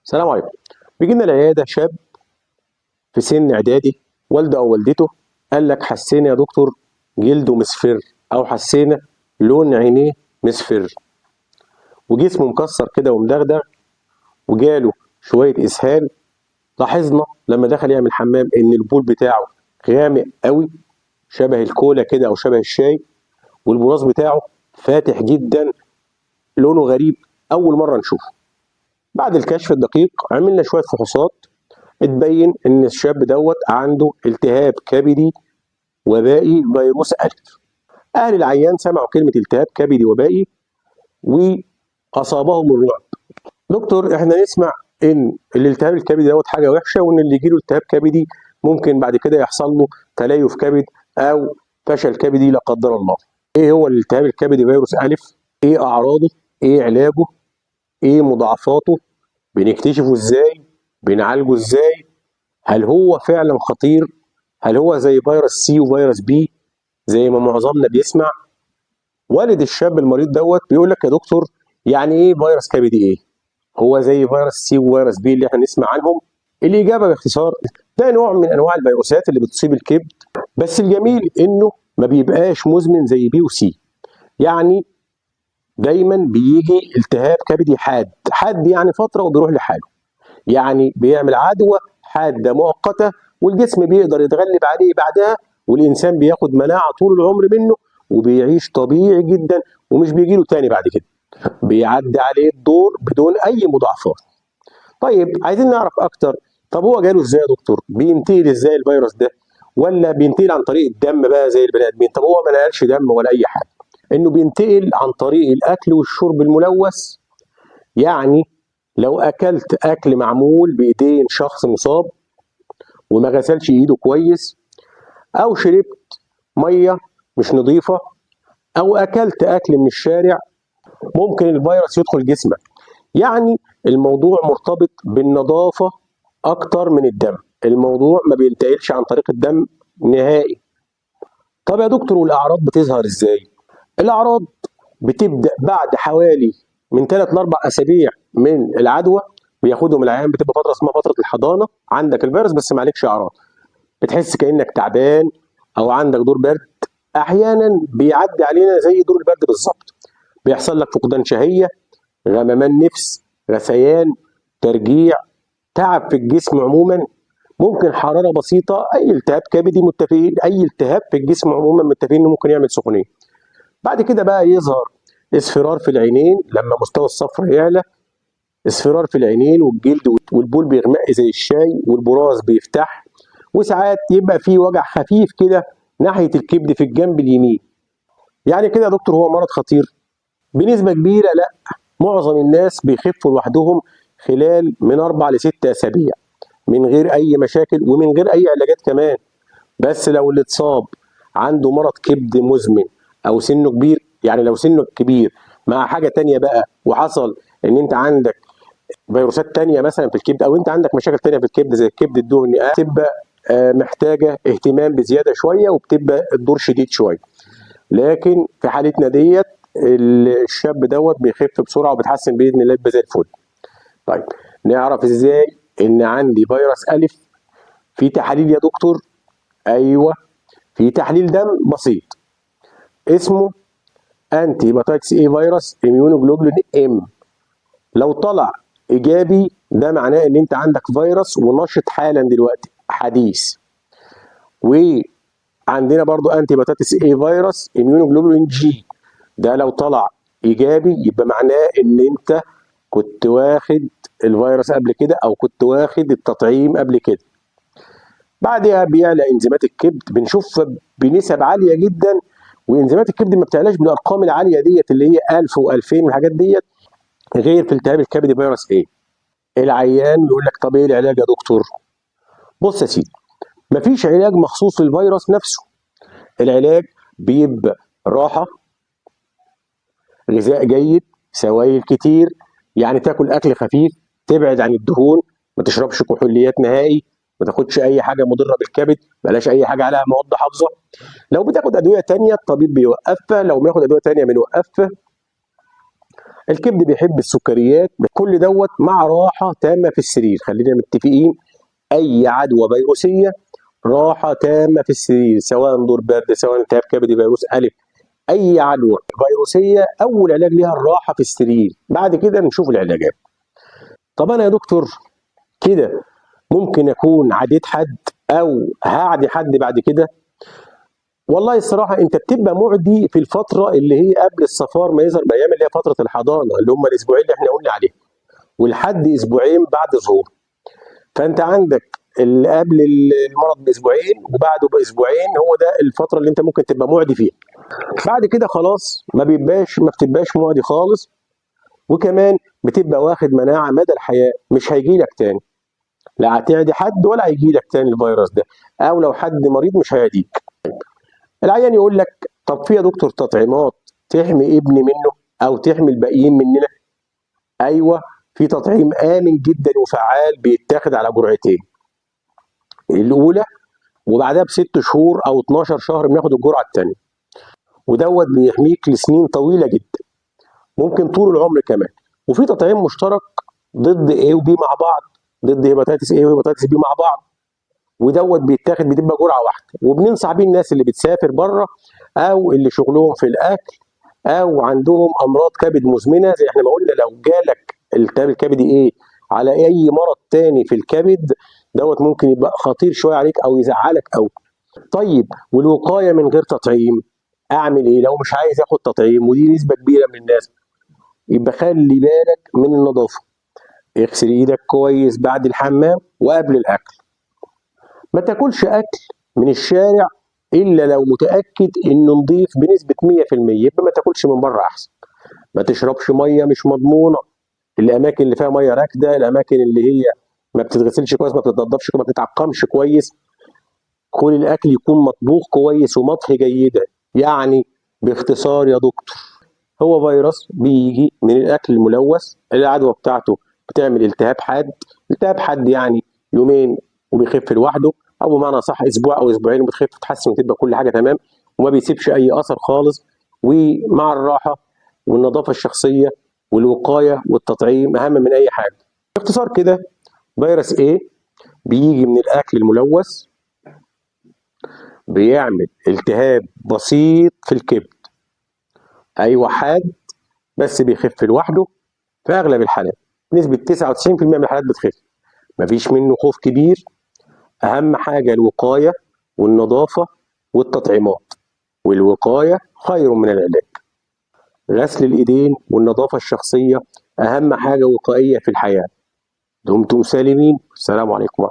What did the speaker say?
السلام عليكم. بيجي لنا العياده شاب في سن اعدادي، والده او والدته قال لك حسينا يا دكتور جلده مصفر، او حسينا لون عينيه مصفر وجسمه مكسر كده ومدغدغ وجاله شويه اسهال. لاحظنا لما دخل يعمل حمام ان البول بتاعه غامق قوي، شبه الكولا كده او شبه الشاي، والبراز بتاعه فاتح جدا، لونه غريب، اول مره نشوفه. بعد الكشف الدقيق عملنا شويه فحوصات، اتبين ان الشاب دوت عنده التهاب كبدي وبائي فيروس ألف. اهل العيان سمعوا كلمه التهاب كبدي وبائي واصابهم الرعب. دكتور احنا نسمع ان الالتهاب الكبدي دوت حاجه وحشه، وان اللي يجيله التهاب كبدي ممكن بعد كده يحصل له تليف كبد او فشل كبدي لا قدر الله. ايه هو الالتهاب الكبدي فيروس ألف؟ ايه اعراضه؟ ايه علاجه؟ ايه مضاعفاته؟ بنكتشفه ازاي؟ بنعالجه ازاي؟ هل هو فعلا خطير؟ هل هو زي فيروس سي وفيروس بي زي ما معظمنا بيسمع؟ والد الشاب المريض دوت بيقول لك يا دكتور يعني ايه فيروس كبدي؟ ايه هو زي فيروس سي وفيروس بي اللي احنا نسمع عنهم؟ الاجابه باختصار ده نوع من انواع الفيروسات اللي بتصيب الكبد، بس الجميل انه ما بيبقاش مزمن زي بي وسي. يعني دايما بيجي التهاب كبدي حاد حاد، يعني فتره وبيروح لحاله، يعني بيعمل عدوى حاده مؤقته والجسم بيقدر يتغلب عليه بعدها، والانسان بياخد مناعه طول العمر منه وبيعيش طبيعي جدا ومش بيجي له تاني بعد كده، بيعدي عليه الدور بدون اي مضاعفات. طيب عايزين نعرف اكتر، طب هو جاله ازاي يا دكتور؟ بينتقل ازاي الفيروس ده؟ ولا بينتقل عن طريق الدم بقى زي البني ادمين؟ طب هو ما نقلش دم ولا اي حاجه، انه بينتقل عن طريق الاكل والشرب الملوث. يعني لو اكلت اكل معمول بايدين شخص مصاب وما غسلش ايده كويس، او شربت ميه مش نظيفه، او اكلت اكل من الشارع، ممكن الفيروس يدخل جسمك. يعني الموضوع مرتبط بالنظافه اكتر من الدم، الموضوع ما بينتقلش عن طريق الدم نهائي. طب يا دكتور والاعراض بتظهر ازاي؟ الاعراض بتبدا بعد حوالي من 3 ل 4 اسابيع من العدوى، بياخدهم العيان، بتبقى فتره اسمها فتره الحضانه، عندك الفيروس بس ما عليكش اعراض، بتحس كانك تعبان او عندك دور برد، احيانا بيعدي علينا زي دور البرد بالظبط، بيحصل لك فقدان شهيه، غممان نفس، غثيان، ترجيع، تعب في الجسم عموما، ممكن حراره بسيطه، اي التهاب كبدي متفقين، اي التهاب في الجسم عموما متفقين انه ممكن يعمل سخونيه. بعد كده بقى يظهر اصفرار في العينين لما مستوى الصفر يعلى، اصفرار في العينين والجلد والبول بيغمق زي الشاي والبراز بيفتح، وساعات يبقى في وجع خفيف كده ناحيه الكبد في الجنب اليمين. يعني كده يا دكتور هو مرض خطير؟ بنسبه كبيره لا، معظم الناس بيخفوا لوحدهم خلال من 4 ل 6 اسابيع من غير اي مشاكل ومن غير اي علاجات كمان. بس لو اللي اتصاب عنده مرض كبد مزمن او سنه كبير، يعني لو سنه كبير مع حاجه تانية بقى، وحصل ان انت عندك فيروسات تانية مثلا في الكبد، او انت عندك مشاكل تانية في الكبد زي الكبد الدهني، تبقى محتاجه اهتمام بزياده شويه وبتبقى الدور شديد شويه. لكن في حالتنا ديت الشاب دوت بيخف بسرعه وبيتحسن باذن الله، يبقى زي الفل. طيب نعرف ازاي ان عندي فيروس الف؟ في تحاليل يا دكتور؟ ايوه، في تحليل دم بسيط اسمه انتي هيباتيتس اي فيروس اميونوجلوبولين ام. لو طلع ايجابي ده معناه ان انت عندك فيروس ونشط حالا دلوقتي حديث. وعندنا برضو انتي هيباتيتس اي فيروس اميونوجلوبولين جي، ده لو طلع ايجابي يبقى معناه ان انت كنت واخد الفيروس قبل كده او كنت واخد التطعيم قبل كده. بعدها بيعلى انزيمات الكبد، بنشوف بنسب عاليه جدا، وانزيمات الكبد ما بتعلاش بالارقام العاليه ديت اللي هي 1000 و2000 والحاجات ديت، غير في التهاب الكبد فيروس ايه. العيان يقول لك طب ايه العلاج يا دكتور؟ بص يا سيدي، مفيش علاج مخصوص للفيروس نفسه، العلاج بيبقى راحه، غذاء جيد، سوائل كتير، يعني تاكل اكل خفيف، تبعد عن الدهون، ما تشربش كحوليات نهائي، ما تاخدش اي حاجه مضره بالكبد، بلاش اي حاجه عليها مواد حافظه. لو بتاخد ادويه تانية الطبيب بيوقفها، لو بياخد ادويه تانية بنوقفها. الكبد بيحب السكريات، كل دوت مع راحه تامه في السرير. خلينا متفقين، اي عدوى فيروسيه راحه تامه في السرير، سواء دور برد، سواء التهاب كبدي فيروس الف. اي عدوى فيروسيه اول علاج ليها الراحه في السرير، بعد كده نشوف العلاجات. طب انا يا دكتور كده ممكن اكون عديت حد او هعدي حد بعد كده؟ والله الصراحه انت بتبقى معدي في الفتره اللي هي قبل الصفار ما يظهر، بايام اللي هي فتره الحضانه، اللي هم الاسبوعين اللي احنا قلنا عليهم، ولحد اسبوعين بعد ظهور. فانت عندك اللي قبل المرض باسبوعين وبعده باسبوعين، هو ده الفتره اللي انت ممكن تبقى معدي فيها. بعد كده خلاص ما بتبقاش معدي خالص، وكمان بتبقى واخد مناعه مدى الحياه، مش هيجي لك تاني، لا هتعدي حد ولا هيجي لك تاني الفيروس ده، او لو حد مريض مش هيعديك. العيان يقول لك طب في يا دكتور تطعيمات تحمي ابني منه او تحمي الباقيين مننا؟ ايوه، في تطعيم امن جدا وفعال بيتاخد على جرعتين. الاولى وبعدها ب6 شهور او 12 شهر بناخد الجرعه الثانيه، ودوت بيحميك لسنين طويله جدا، ممكن طول العمر كمان. وفي تطعيم مشترك ضد A وB مع بعض، ضد هيباتيتس A وهيباتيتس B مع بعض، ودوت بيتاخد بتبقى جرعه واحده، وبننصح بيه الناس اللي بتسافر بره، او اللي شغلهم في الاكل، او عندهم امراض كبد مزمنه، زي احنا ما قلنا لو جالك التهاب الكبدي ايه على اي مرض تاني في الكبد، دوت ممكن يبقى خطير شويه عليك او يزعلك قوي. طيب والوقايه من غير تطعيم اعمل ايه لو مش عايز اخد تطعيم؟ ودي نسبه كبيره من الناس. يبقى خلي بالك من النظافه، اغسل ايدك كويس بعد الحمام وقبل الاكل. ما تاكلش اكل من الشارع الا لو متاكد انه نظيف بنسبه 100%، يبقى ما تاكلش من بره احسن. ما تشربش ميه مش مضمونه، الاماكن اللي فيها ميه راكده، الاماكن اللي هي ما بتتغسلش كويس، ما بتتنضفش، ما بتتعقمش كويس. كل الاكل يكون مطبوخ كويس ومطهي جيدا. يعني باختصار يا دكتور، هو فيروس بيجي من الاكل الملوث، العدوى بتاعته بتعمل التهاب حاد. التهاب حاد يعني يومين وبيخف لوحده، او بمعنى صح اسبوع او اسبوعين وبتخف تتحسن وتبقى كل حاجه تمام، وما بيسيبش اي اثر خالص. ومع الراحه والنظافه الشخصيه والوقايه والتطعيم اهم من اي حاجه. باختصار كده، فيروس A بيجي من الاكل الملوث، بيعمل التهاب بسيط في الكبد، ايوه حاد، بس بيخف لوحده في اغلب الحالات، بنسبه 99% من الحالات بتخف، مفيش منه خوف كبير. اهم حاجه الوقايه والنظافه والتطعيمات، والوقايه خير من العلاج. غسل الايدين والنظافه الشخصيه اهم حاجه وقائيه في الحياه. دمتم سالمين، السلام عليكم.